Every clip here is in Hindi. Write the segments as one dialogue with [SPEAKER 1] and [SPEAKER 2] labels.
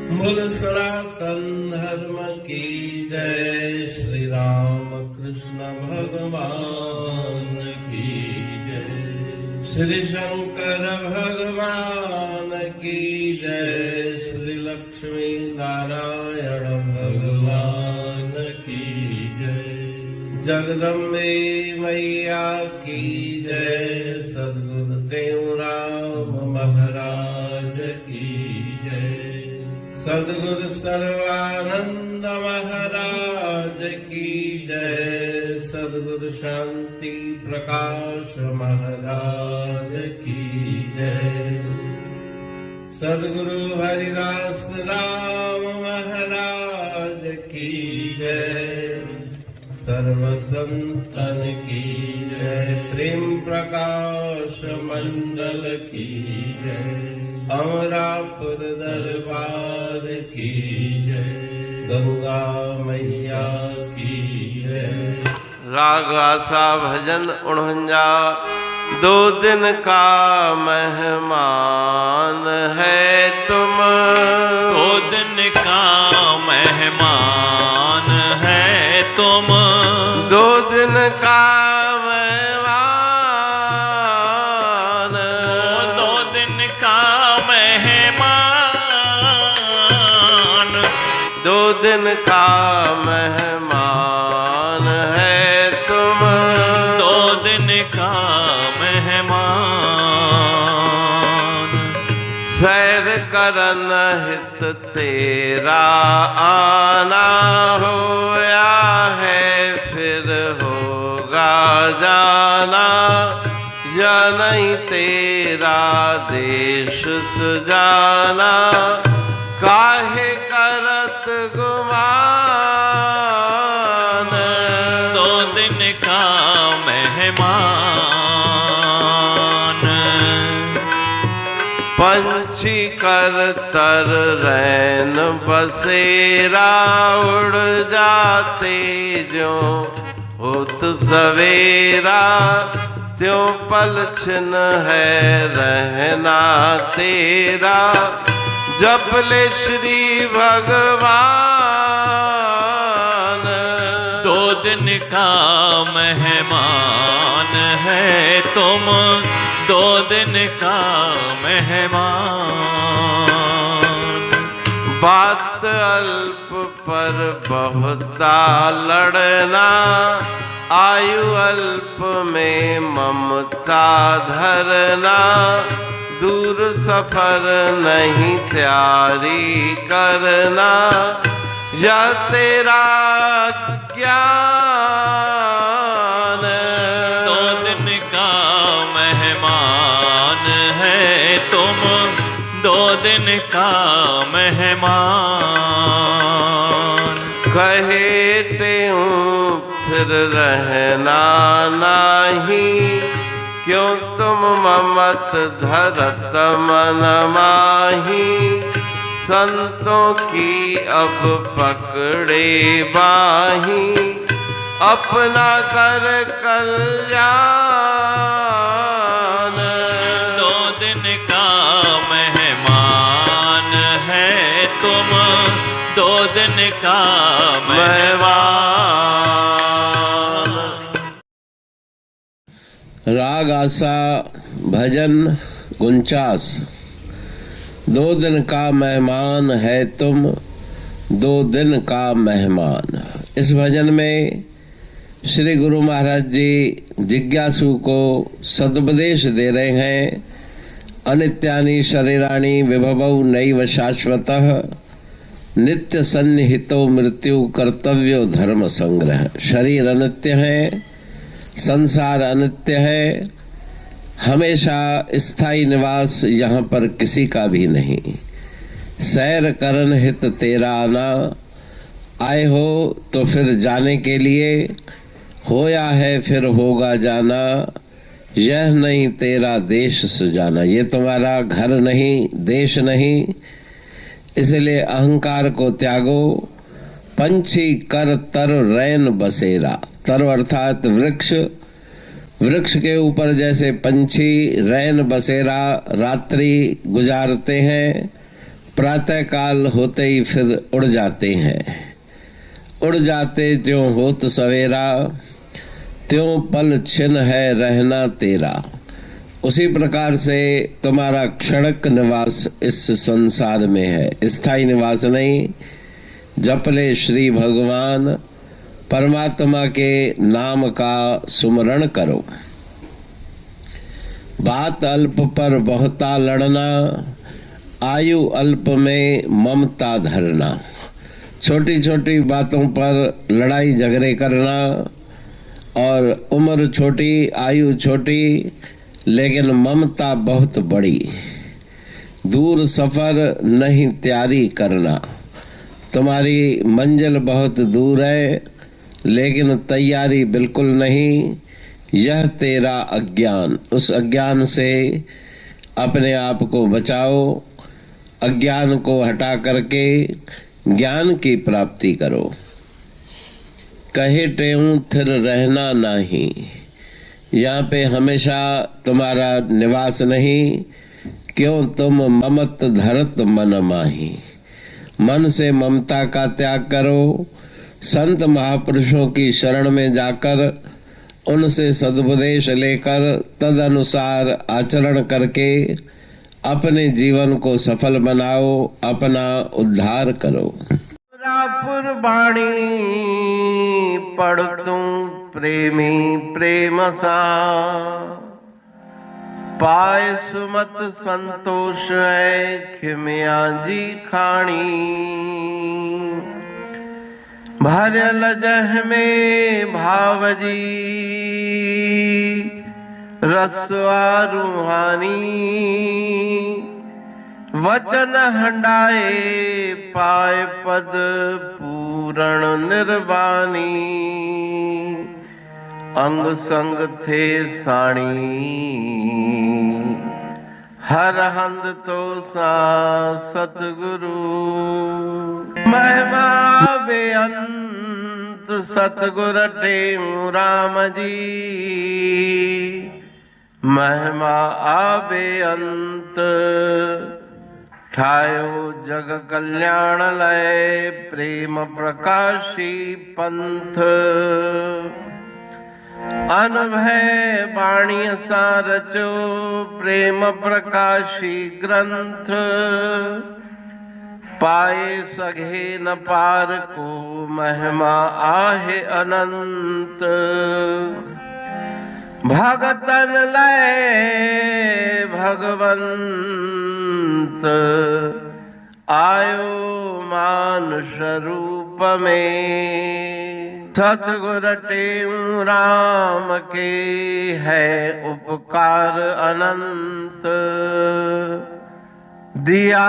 [SPEAKER 1] बोल सनातन धर्म की जय, श्री राम कृष्ण भगवान की जय, श्री शंकर भगवान की जय, श्री लक्ष्मी नारायण भगवान की जय, जगदम्बे मैया की जय, सद्गुरुदेव राम महाराज की जय, सद्गुरु सर्वानंद महाराज की जय, सद्गुरु शांति प्रकाश महाराज की जय, सद्गुरु हरिदास राम महाराज की जय, सर्व संतन की जय, प्रेम प्रकाश मंडल की जय, अमरापुर दरबार की जय, गंगा मैया की जय। राग आसा भजन 49। 2 दिन का मेहमान है तुम,
[SPEAKER 2] 2 दिन का मेहमान है तुम,
[SPEAKER 1] 2 दिन का
[SPEAKER 2] 2 दिन का मेहमान,
[SPEAKER 1] 2 दिन का मेहमान है तुम,
[SPEAKER 2] 2 दिन का मेहमान।
[SPEAKER 1] सैर करन हित तेरा आना होया है, फिर होगा जाना, या नहीं तेरा देश सुजाना, काहे करत गुमान।
[SPEAKER 2] 2 दिन का मेहमान,
[SPEAKER 1] पंछी कर तर रैन बसेरा, उड़ जाते जो होत सवेरा, त्यों पलछन है रहना तेरा, जप ले श्री भगवान।
[SPEAKER 2] 2 दिन का मेहमान है तुम, 2 दिन का मेहमान।
[SPEAKER 1] बात अल्प पर बहुता लड़ना, आयु अल्प में ममता धरना, दूर सफर नहीं त्यारी करना, या तेरा ज्ञान।
[SPEAKER 2] 2 दिन का मेहमान है तुम, 2 दिन का मेहमान।
[SPEAKER 1] कहे टेऊं फिर रहना नहीं, क्यों तुम ममत धरत मन माही, संतों की अब पकड़े बाही, अपना कर कल्याण।
[SPEAKER 2] 2 दिन का मेहमान है तुम, 2 दिन का मेहमान।
[SPEAKER 1] राग आसा भजन 49। 2 दिन का मेहमान है तुम, 2 दिन का मेहमान। इस भजन में श्री गुरु महाराज जी जिज्ञासु को सदुपदेश दे रहे हैं। अनित्यानि शरीराणि विभवौ नैव शाश्वतः, नित्य सन्निहितो मृत्यु कर्तव्यो धर्म संग्रह। शरीर अनित्य है, संसार अनित्य है, हमेशा स्थायी निवास यहाँ पर किसी का भी नहीं। सैर करन हित तेरा आना, आए हो तो फिर जाने के लिए, होया है फिर होगा जाना, यह नहीं तेरा देश सुजाना। ये तुम्हारा घर नहीं, देश नहीं, इसलिए अहंकार को त्यागो। पंछी कर तर रैन बसेरा, तर अर्थात वृक्ष, वृक्ष के ऊपर जैसे पंछी रैन बसेरा रात्रि गुजारते हैं, प्रातः काल होते ही फिर उड़ जाते हैं। उड़ जाते त्यों होत सवेरा, त्यों पल छिन है रहना तेरा। उसी प्रकार से तुम्हारा क्षणिक निवास इस संसार में है, स्थायी निवास नहीं। जप ले श्री भगवान, परमात्मा के नाम का सुमरण करो। बात अल्प पर बहुता लड़ना, आयु अल्प में ममता धरना। छोटी छोटी बातों पर लड़ाई झगड़े करना और उम्र छोटी, आयु छोटी, लेकिन ममता बहुत बड़ी। दूर सफर नहीं तैयारी करना। तुम्हारी मंजिल बहुत दूर है लेकिन तैयारी बिल्कुल नहीं। यह तेरा अज्ञान, उस अज्ञान से अपने आप को बचाओ। अज्ञान को हटा करके ज्ञान की प्राप्ति करो। कहे टेऊं थिर रहना नहीं। यहाँ पे हमेशा तुम्हारा निवास नहीं। क्यों तुम ममत धरत मन माही। मन से ममता का त्याग करो। संत महापुरुषों की शरण में जाकर उनसे सदुपदेश लेकर तद अनुसार आचरण करके अपने जीवन को सफल बनाओ, अपना उद्धार करो।
[SPEAKER 3] पुरबाणी पढ़तूं प्रेमी प्रेम सा, पाए सुमत संतोष है खिमिया जी खाणी। भरल जह में भावजी रसवा रूहानी। वचन हंडाए पाए पद पूरण निर्वाणी। अंग संग थे साणी हर हंद तो सा सतगुरु। महिमा बेअंत सतगुर टेऊ राम जी। महिमा आबे अंत ठायो जग कल्याण लय। प्रेम प्रकाशी पंथ अनभय बाणी सा रचो। प्रेम प्रकाशी ग्रंथ पाए सघे न पार को। महिमा आहे अनंत भगतन लय भगवंत। आयो मानुष रूप में। सतगुर टेऊ राम के है उपकार अनंत। दिया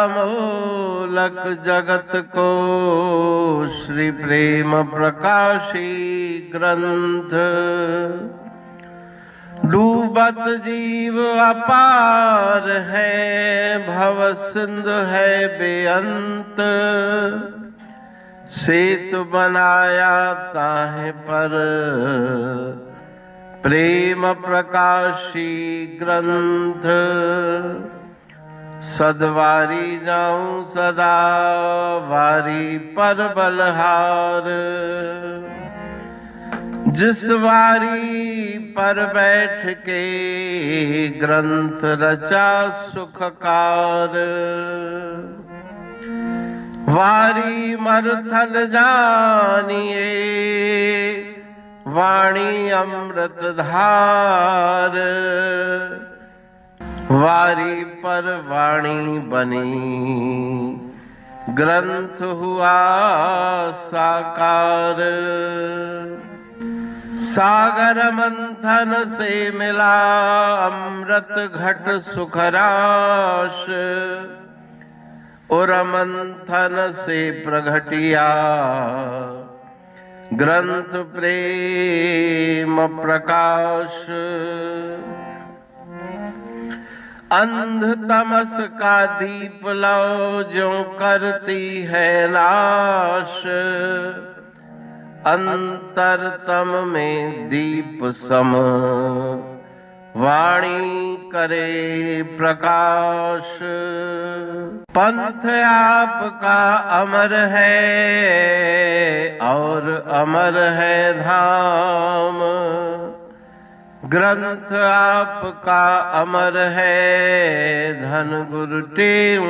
[SPEAKER 3] मोलक जगत को श्री प्रेम प्रकाशी ग्रंथ। डूबत जीव अपार है भव सिंध है बेअंत। सेतु बनाया ताहे पर प्रेम प्रकाशी ग्रंथ। सदवारी जाऊं सदा वारी पर बलहार। जिस वारी पर बैठ के ग्रंथ रचा सुखकार। वारी मरथल जानिए वाणी अमृत धार। वारी पर वाणी बनी ग्रंथ हुआ साकार। सागर मंथन से मिला अमृत घट सुखराश। और मंथन से प्रगटिया ग्रंथ प्रेम प्रकाश। अंध तमस का दीप लो जो करती है नाश। अंतरतम में दीप सम वाणी करे प्रकाश। पंथ आपका अमर है और अमर है धाम। ग्रंथ आपका अमर है धन गुरु टेऊ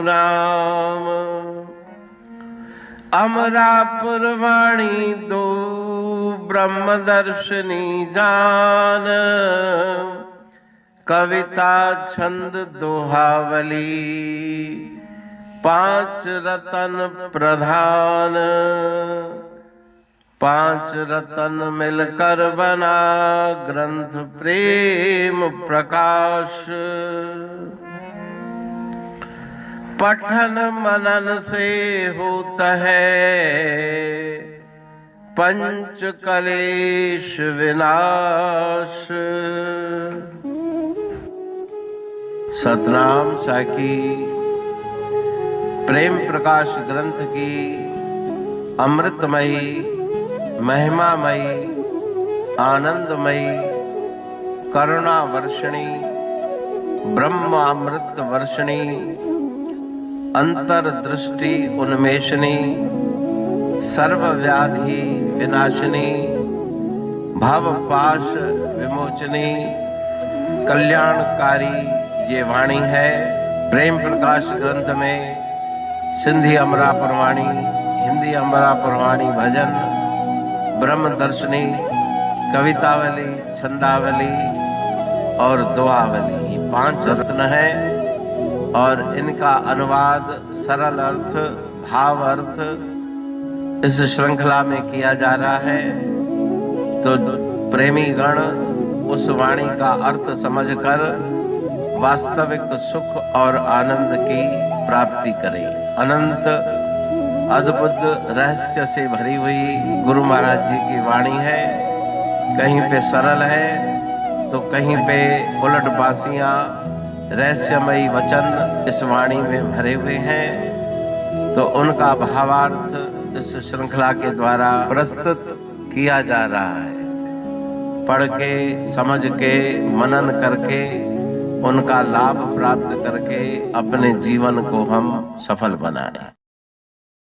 [SPEAKER 3] राम। अमरापुर वाणी दो ब्रह्मदर्शनी जान। कविता छंद दोहावली 5 रतन प्रधान। 5 रतन मिलकर बना ग्रंथ प्रेम प्रकाश। पठन मनन से होता है पंच कलेश विनाश। सतनाम साखी प्रेम प्रकाश ग्रंथ की अमृतमयी महिमामयी आनंदमयी करुणा वर्षिणी ब्रह्मामृत वर्षिणी अंतर्दृष्टि उन्मेषणी सर्वव्याधि विनाशिनी भवपाश विमोचनी कल्याणकारी ये वाणी है। प्रेम प्रकाश ग्रंथ में सिंधी अमरापुर वाणी, हिंदी अमरापुर वाणी भजन, ब्रह्मदर्शनी, कवितावली, छंदावली और दोहावली, ये 5 रत्न हैं और इनका अनुवाद सरल अर्थ भाव अर्थ इस श्रृंखला में किया जा रहा है। तो प्रेमी गण उस वाणी का अर्थ समझकर वास्तविक सुख और आनंद की प्राप्ति करें। अनंत अद्भुत रहस्य से भरी हुई गुरु महाराज जी की वाणी है। कहीं पे सरल है तो कहीं पे उलट बासियां रहस्यमयी वचन इस वाणी में भरे हुए हैं। तो उनका भावार्थ इस श्रृंखला के द्वारा प्रस्तुत किया जा रहा है। पढ़ के समझ के मनन करके उनका लाभ प्राप्त करके अपने जीवन को हम सफल बनाएं।